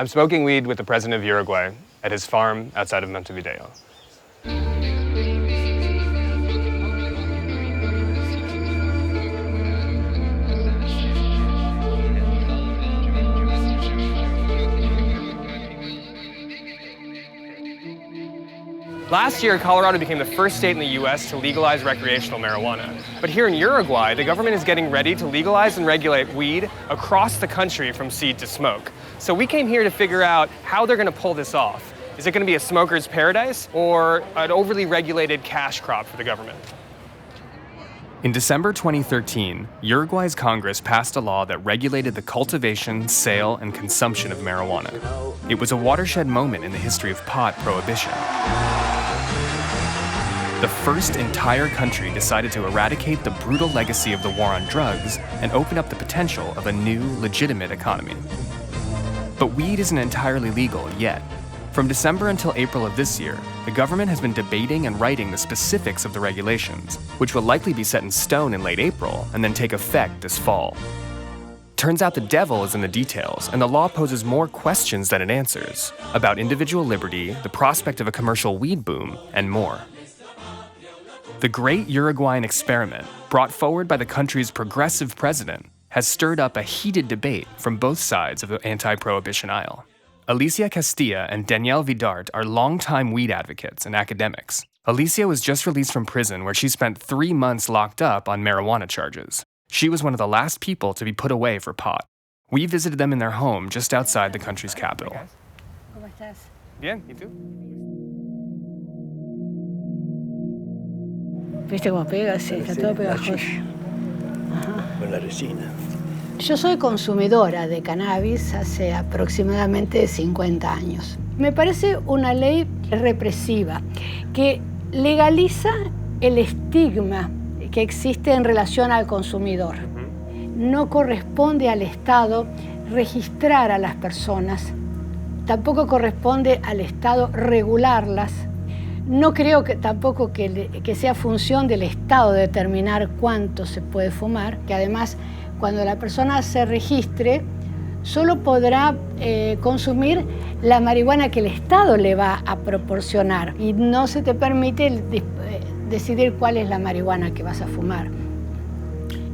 I'm smoking weed with the president of Uruguay at his farm outside of Montevideo. Last year, Colorado became the first state in the US to legalize recreational marijuana. But here in Uruguay, the government is getting ready to legalize and regulate weed across the country from seed to smoke. So we came here to figure out how they're going to pull this off. Is it going to be a smoker's paradise or an overly regulated cash crop for the government? In December 2013, Uruguay's Congress passed a law that regulated the cultivation, sale, and consumption of marijuana. It was a watershed moment in the history of pot prohibition. The first entire country decided to eradicate the brutal legacy of the war on drugs and open up the potential of a new, legitimate economy. But weed isn't entirely legal yet. From December until April of this year, the government has been debating and writing the specifics of the regulations, which will likely be set in stone in late April and then take effect this fall. Turns out the devil is in the details, and the law poses more questions than it answers about individual liberty, the prospect of a commercial weed boom, and more. The great Uruguayan experiment, brought forward by the country's progressive president, has stirred up a heated debate from both sides of the anti-prohibition aisle. Alicia Castilla and Danielle Vidart are longtime weed advocates and academics. Alicia was just released from prison where she spent 3 months locked up on marijuana charges. She was one of the last people to be put away for pot. We visited them in their home just outside the country's capital. ¿Cómo estás? Bien, ¿y tú? ¿Viste cómo pega? Sí, está todo pegajoso. Con la resina. Yo soy consumidora de cannabis hace aproximadamente 50 años. Me parece una ley represiva que legaliza el estigma que existe en relación al consumidor. No corresponde al Estado registrar a las personas, tampoco corresponde al Estado regularlas. No creo que tampoco que sea función del Estado determinar cuánto se puede fumar, que además cuando la persona se registre solo podrá consumir la marihuana que el Estado le va a proporcionar y no se te permite decidir cuál es la marihuana que vas a fumar.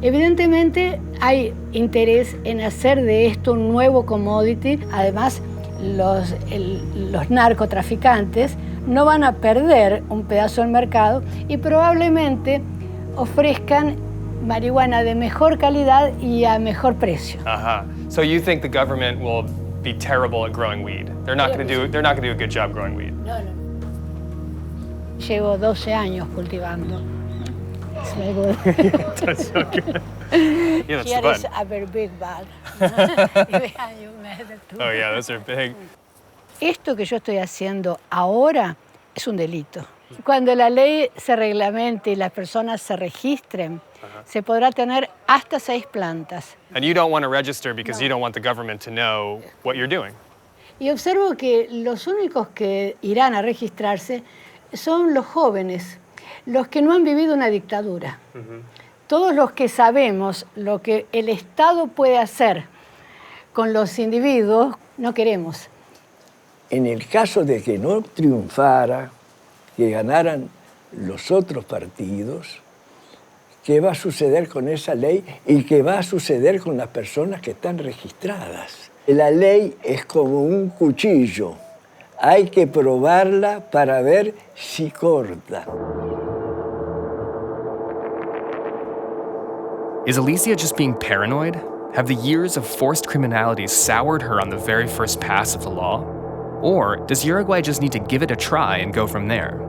Evidentemente hay interés en hacer de esto un nuevo commodity. Además, los narcotraficantes no van a perder un pedazo del mercado y probablemente ofrezcan marihuana de mejor calidad y a mejor precio. So you think the government will be terrible at growing weed? They're not going to do a good job growing weed. No. Llevo 12 años cultivando. That's so good. Yeah, that's Here fun. is a very big bag. Oh yeah, those are big. Esto que yo estoy haciendo ahora es un delito. Cuando la ley se reglamente y las personas se registren, se podrá tener hasta 6 plantas. And you don't want to register because you don't want the government to know what you're doing. Y observo que los únicos que irán a registrarse son los jóvenes, los que no han vivido una dictadura. Todos los que sabemos lo que el Estado puede hacer con los individuos, no queremos. En el caso de que no triunfara, que ganaran los otros partidos, ¿qué va a suceder con esa ley y qué va a suceder con las personas que están registradas? La ley es como un cuchillo. Hay que probarla para ver si corta. Is Alicia just being paranoid? Have the years of forced criminality soured her on the very first pass of the law? Or does Uruguay just need to give it a try and go from there?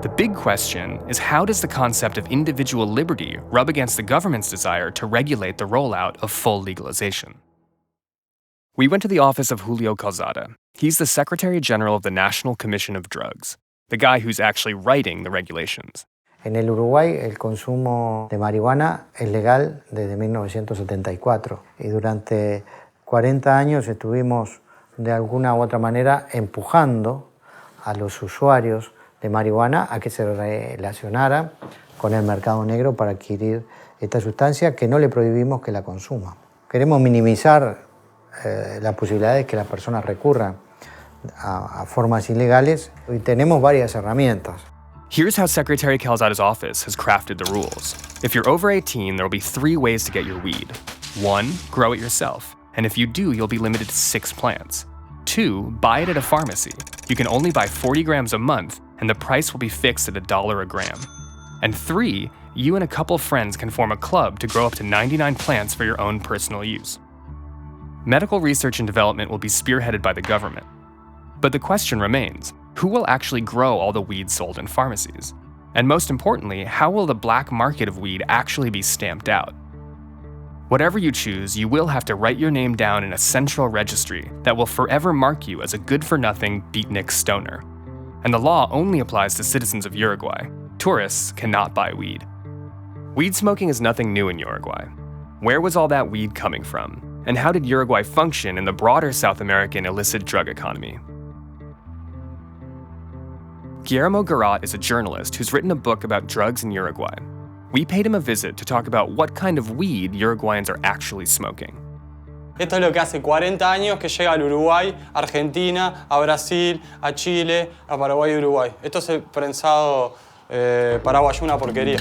The big question is, how does the concept of individual liberty rub against the government's desire to regulate the rollout of full legalization? We went to the office of Julio Calzada. He's the Secretary General of the National Commission of Drugs, the guy who's actually writing the regulations. En el Uruguay el consumo de marihuana es legal desde 1974 y durante 40 años estuvimos de alguna u otra manera empujando a los usuarios de marihuana a que se relacionaran con el mercado negro para adquirir esta sustancia que no le prohibimos que la consuma. Queremos minimizar la posibilidad de que las personas recurran a formas ilegales y tenemos varias herramientas. Here's how Secretary Calzado's office has crafted the rules. If you're over 18, there will be 3 ways to get your weed. 1, grow it yourself, and if you do, you'll be limited to 6 plants. 2, buy it at a pharmacy. You can only buy 40 grams a month, and the price will be fixed at $1 a gram. And 3, you and a couple friends can form a club to grow up to 99 plants for your own personal use. Medical research and development will be spearheaded by the government. But the question remains, who will actually grow all the weed sold in pharmacies? And most importantly, how will the black market of weed actually be stamped out? Whatever you choose, you will have to write your name down in a central registry that will forever mark you as a good-for-nothing beatnik stoner. And the law only applies to citizens of Uruguay. Tourists cannot buy weed. Weed smoking is nothing new in Uruguay. Where was all that weed coming from? And how did Uruguay function in the broader South American illicit drug economy? Guillermo Garat is a journalist who's written a book about drugs in Uruguay. We paid him a visit to talk about what kind of weed Uruguayans are actually smoking. Esto es lo que hace 40 años que llega al Uruguay, a Argentina, a Brasil, a Chile, a Paraguay y Uruguay. Esto es el prensado paraguayo, una porquería.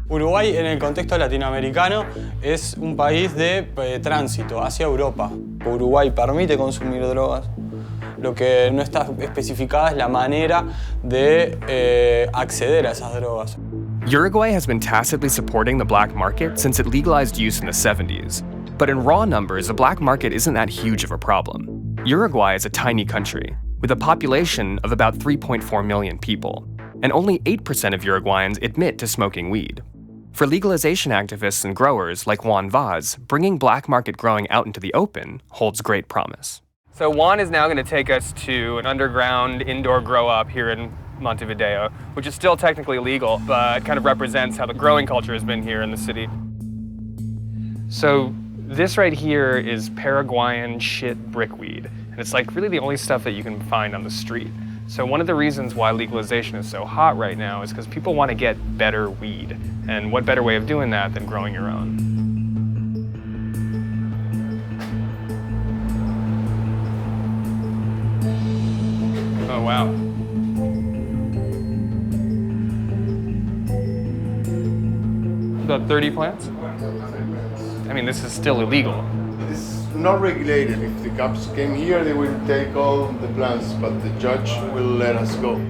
Uruguay, en el contexto latinoamericano, es un país de tránsito hacia Europa. Uruguay permite consumir drogas. Lo que no está especificada es la manera de acceder a esas drogas. Uruguay has been tacitly supporting the black market since it legalized use in the 70s. But in raw numbers, the black market isn't that huge of a problem. Uruguay is a tiny country, with a population of about 3.4 million people, and only 8% of Uruguayans admit to smoking weed. For legalization activists and growers like Juan Vaz, bringing black market growing out into the open holds great promise. So Juan is now going to take us to an underground indoor grow-up here in Montevideo, which is still technically legal, but kind of represents how the growing culture has been here in the city. So this right here is Paraguayan shit brickweed, and it's like really the only stuff that you can find on the street. So one of the reasons why legalization is so hot right now is because people want to get better weed, and what better way of doing that than growing your own? Oh, wow. About 30 plants? I mean, this is still illegal. It's not regulated. If the cops came here, they will take all the plants, but the judge will let us go.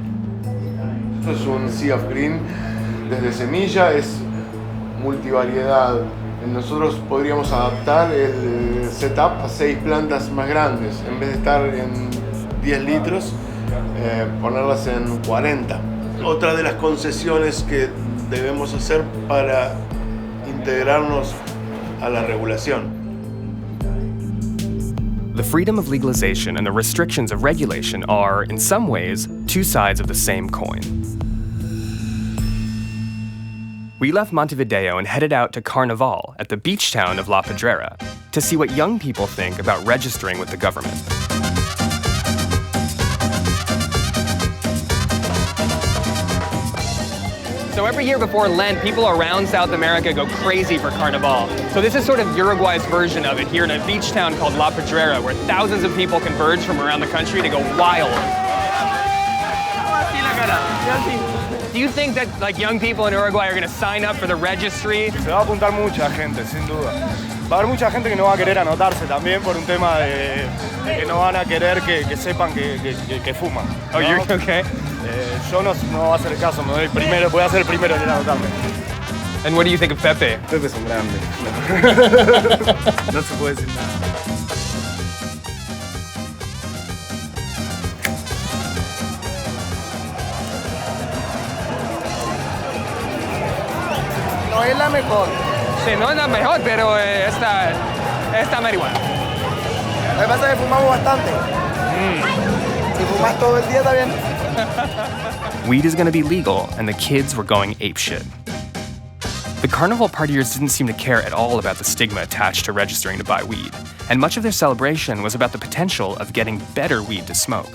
Esto es un Sea of Green. Desde semilla es multivariedad. Nosotros podríamos adaptar el setup a 6 plantas más grandes. En vez de estar en 10 litros, ponerlas en 40. Otra de las concesiones que debemos hacer para integrarnos a la regulación. The freedom of legalization and the restrictions of regulation are, in some ways, 2 sides of the same coin. We left Montevideo and headed out to Carnaval at the beach town of La Pedrera to see what young people think about registering with the government. So every year before Lent, people around South America go crazy for Carnaval. So this is sort of Uruguay's version of it here in a beach town called La Pedrera, where thousands of people converge from around the country to go wild. Do you think that young people in Uruguay are going to sign up for the registry? Se va a apuntar mucha gente, sin duda. Va a haber mucha gente que no va a querer anotarse también por un tema de que no van a querer que sepan que fuman. Oh, ¿no? you're okay? Yo no voy a hacer el caso, voy a ser el primero en anotarme. And what do you think of Pepe? Pepe es un grande. No se puede decir nada. No es la mejor. Sí, no es la mejor, pero esta marihuana. Lo que pasa es que fumamos bastante. Si fumas todo el día está bien. Weed is going to be legal, and the kids were going apeshit. The carnival partiers didn't seem to care at all about the stigma attached to registering to buy weed, and much of their celebration was about the potential of getting better weed to smoke.